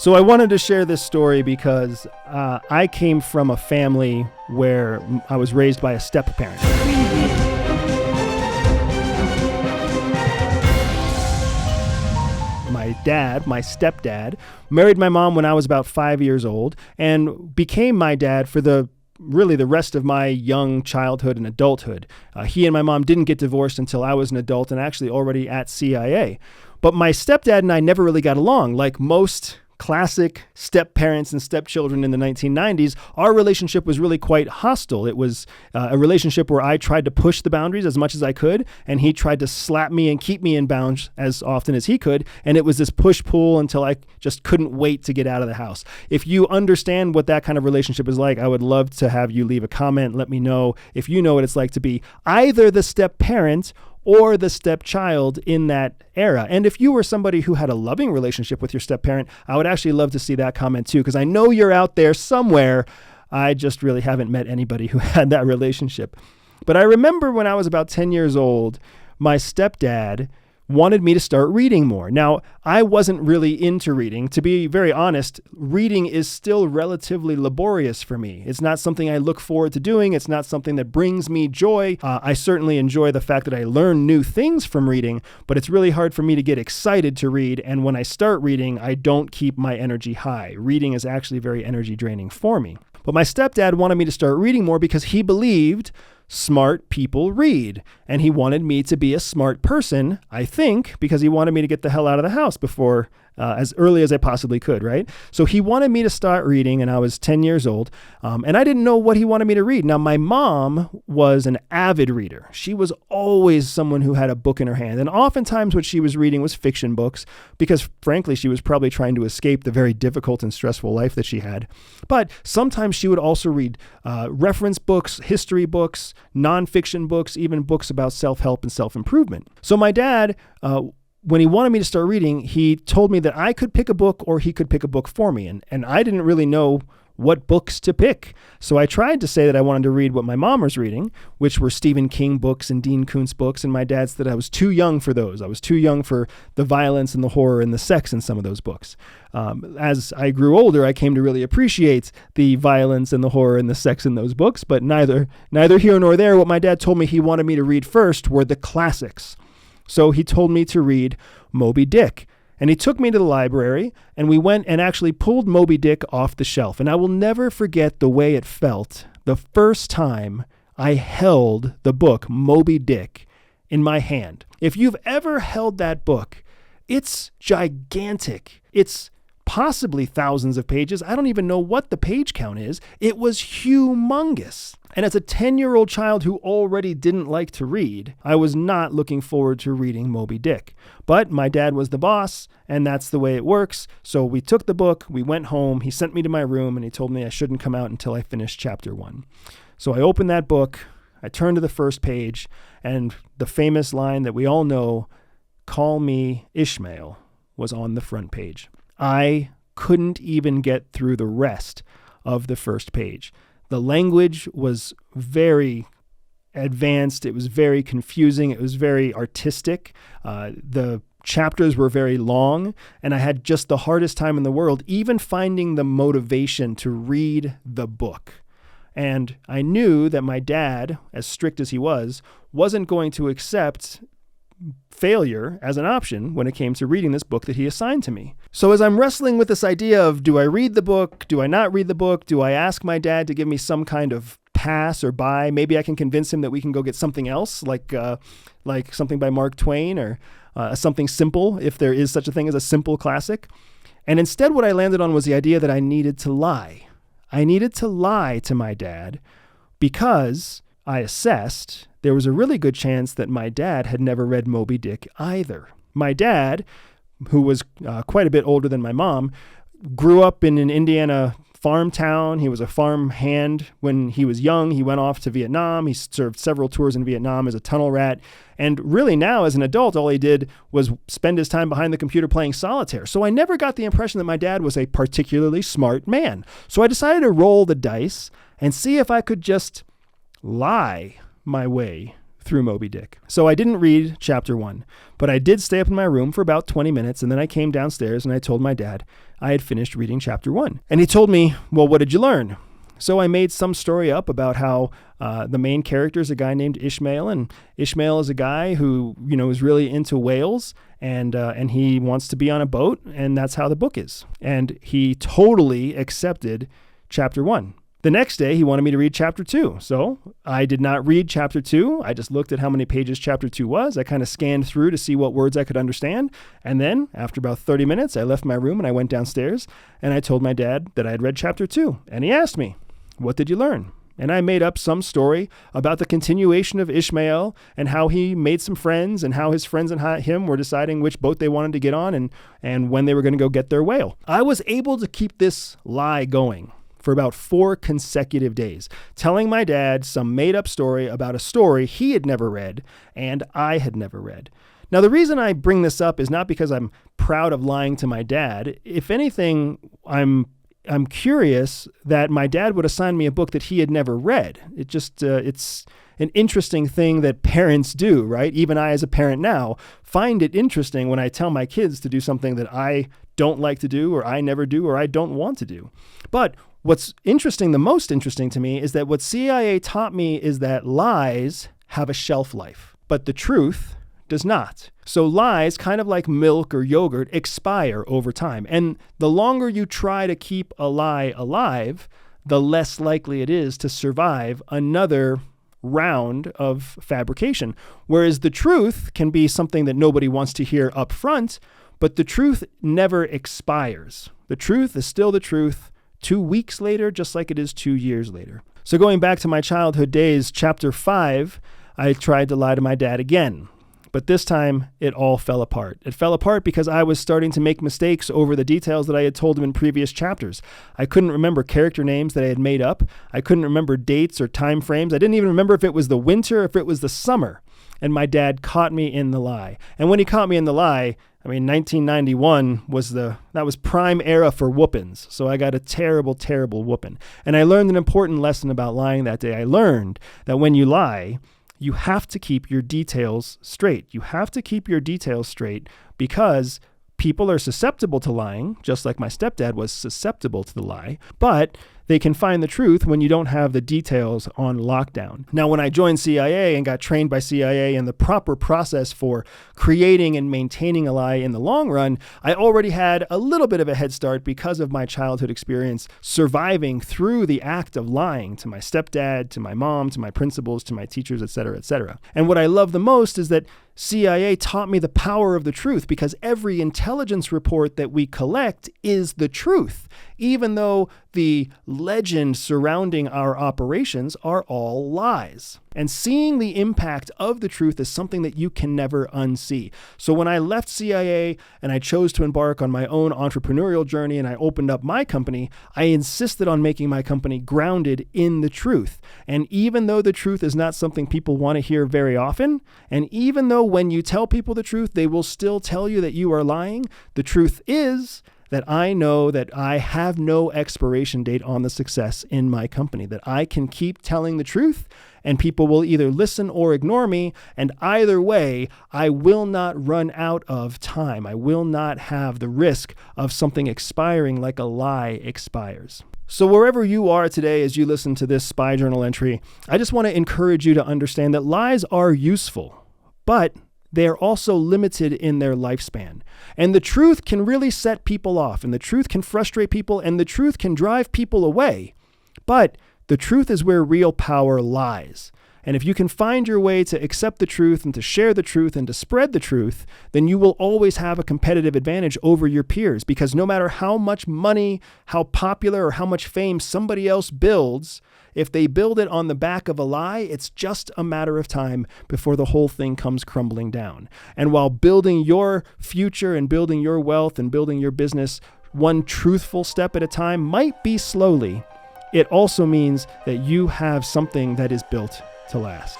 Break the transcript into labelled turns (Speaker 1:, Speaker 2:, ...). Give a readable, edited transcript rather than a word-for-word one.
Speaker 1: So I wanted to share this story because I came from a family where I was raised by a step-parent. My dad, my stepdad, married my mom when I was about 5 years old and became my dad for the rest of my young childhood and adulthood. He and my mom didn't get divorced until I was an adult and actually already at CIA. But my stepdad and I never really got along. Like most classic step-parents and stepchildren in the 1990s, our relationship was really quite hostile. It was a relationship where I tried to push the boundaries as much as I could, and he tried to slap me and keep me in bounds as often as he could. And it was this push-pull until I just couldn't wait to get out of the house. If you understand what that kind of relationship is like, I would love to have you leave a comment. Let me know if you know what it's like to be either the step-parent or the stepchild in that era. And if you were somebody who had a loving relationship with your step-parent, I would actually love to see that comment too, because I know you're out there somewhere. I just really haven't met anybody who had that relationship. But I remember when I was about 10 years old, my stepdad wanted me to start reading more. Now, I wasn't really into reading. To be very honest, reading is still relatively laborious for me. It's not something I look forward to doing. It's not something that brings me joy. I certainly enjoy the fact that I learn new things from reading, but it's really hard for me to get excited to read. And when I start reading, I don't keep my energy high. Reading is actually very energy draining for me. But my stepdad wanted me to start reading more because he believed smart people read. And he wanted me to be a smart person, I think, because he wanted me to get the hell out of the house before as early as I possibly could, right? So he wanted me to start reading, and I was 10 years old, and I didn't know what he wanted me to read. Now, my mom was an avid reader. She was always someone who had a book in her hand, and oftentimes what she was reading was fiction books because, frankly, she was probably trying to escape the very difficult and stressful life that she had. But sometimes she would also read reference books, history books, nonfiction books, even books about self-help and self-improvement. So my dad, when he wanted me to start reading, he told me that I could pick a book or he could pick a book for me. And I didn't really know what books to pick. So I tried to say that I wanted to read what my mom was reading, which were Stephen King books and Dean Koontz books. And my dad said I was too young for those. I was too young for the violence and the horror and the sex in some of those books. As I grew older, I came to really appreciate the violence and the horror and the sex in those books. But neither here nor there. What my dad told me he wanted me to read first were the classics. So he told me to read Moby Dick. And he took me to the library, and we went and actually pulled Moby Dick off the shelf. And I will never forget the way it felt the first time I held the book Moby Dick in my hand. If you've ever held that book, it's gigantic. It's possibly thousands of pages. I don't even know what the page count is. It was humongous. And as a 10-year-old child who already didn't like to read, I was not looking forward to reading Moby Dick. But my dad was the boss, and that's the way it works. So we took the book, we went home, he sent me to my room, and he told me I shouldn't come out until I finished chapter 1. So I opened that book, I turned to the first page, and the famous line that we all know, "Call me Ishmael," was on the front page. I couldn't even get through the rest of the first page. The language was very advanced. It was very confusing. It was very artistic. The chapters were very long, and I had just the hardest time in the world, even finding the motivation to read the book. And I knew that my dad, as strict as he was, wasn't going to accept failure as an option when it came to reading this book that he assigned to me. So as I'm wrestling with this idea of, do I read the book? Do I not read the book? Do I ask my dad to give me some kind of pass or buy? Maybe I can convince him that we can go get something else, like something by Mark Twain or something simple, if there is such a thing as a simple classic. And instead what I landed on was the idea that I needed to lie. I needed to lie to my dad because I assessed there was a really good chance that my dad had never read Moby Dick either. My dad, who was quite a bit older than my mom, grew up in an Indiana farm town. He was a farm hand when he was young. He went off to Vietnam. He served several tours in Vietnam as a tunnel rat. And really now, as an adult, all he did was spend his time behind the computer playing solitaire. So I never got the impression that my dad was a particularly smart man. So I decided to roll the dice and see if I could just lie my way through Moby Dick. So I didn't read chapter 1, but I did stay up in my room for about 20 minutes, and then I came downstairs and I told my dad I had finished reading chapter 1. And he told me, well, what did you learn? So I made some story up about how the main character is a guy named Ishmael, and Ishmael is a guy who, is really into whales, and he wants to be on a boat, and that's how the book is. And he totally accepted chapter 1. The next day, he wanted me to read chapter 2. So I did not read chapter 2. I just looked at how many pages chapter 2 was. I kind of scanned through to see what words I could understand. And then after about 30 minutes, I left my room and I went downstairs and I told my dad that I had read chapter 2. And he asked me, what did you learn? And I made up some story about the continuation of Ishmael and how he made some friends and how his friends and him were deciding which boat they wanted to get on and when they were going to go get their whale. I was able to keep this lie going for about 4 consecutive days, telling my dad some made-up story about a story he had never read and I had never read. Now, the reason I bring this up is not because I'm proud of lying to my dad. If anything, I'm curious that my dad would assign me a book that he had never read. It's an interesting thing that parents do, right? Even I, as a parent now, find it interesting when I tell my kids to do something that I don't like to do, or I never do, or I don't want to do. But what's interesting, the most interesting to me, is that what CIA taught me is that lies have a shelf life, but the truth does not. So lies, kind of like milk or yogurt, expire over time. And the longer you try to keep a lie alive, the less likely it is to survive another round of fabrication. Whereas the truth can be something that nobody wants to hear up front, but the truth never expires. The truth is still the truth 2 weeks later, just like it is 2 years later. So going back to my childhood days, chapter 5, I tried to lie to my dad again. But this time, it all fell apart. It fell apart because I was starting to make mistakes over the details that I had told him in previous chapters. I couldn't remember character names that I had made up. I couldn't remember dates or time frames. I didn't even remember if it was the winter or if it was the summer. And my dad caught me in the lie. And when he caught me in the lie, 1991 was prime era for whoopings. So I got a terrible, terrible whooping. And I learned an important lesson about lying that day. I learned that when you lie, you have to keep your details straight. You have to keep your details straight because people are susceptible to lying, just like my stepdad was susceptible to the lie, but they can find the truth when you don't have the details on lockdown. Now, when I joined CIA and got trained by CIA in the proper process for creating and maintaining a lie in the long run, I already had a little bit of a head start because of my childhood experience surviving through the act of lying to my stepdad, to my mom, to my principals, to my teachers, etc., etc. And what I love the most is that CIA taught me the power of the truth because every intelligence report that we collect is the truth, even though the legend surrounding our operations are all lies. And seeing the impact of the truth is something that you can never unsee. So when I left CIA and I chose to embark on my own entrepreneurial journey and I opened up my company, I insisted on making my company grounded in the truth. And even though the truth is not something people want to hear very often, and even though when you tell people the truth, they will still tell you that you are lying, the truth is that I know that I have no expiration date on the success in my company, that I can keep telling the truth and people will either listen or ignore me. And either way, I will not run out of time. I will not have the risk of something expiring like a lie expires. So wherever you are today as you listen to this spy journal entry, I just want to encourage you to understand that lies are useful, but they are also limited in their lifespan. And the truth can really set people off, and the truth can frustrate people, and the truth can drive people away. But the truth is where real power lies. And if you can find your way to accept the truth and to share the truth and to spread the truth, then you will always have a competitive advantage over your peers, because no matter how much money, how popular, or how much fame somebody else builds, if they build it on the back of a lie, it's just a matter of time before the whole thing comes crumbling down. And while building your future and building your wealth and building your business one truthful step at a time might be slowly, it also means that you have something that is built to last.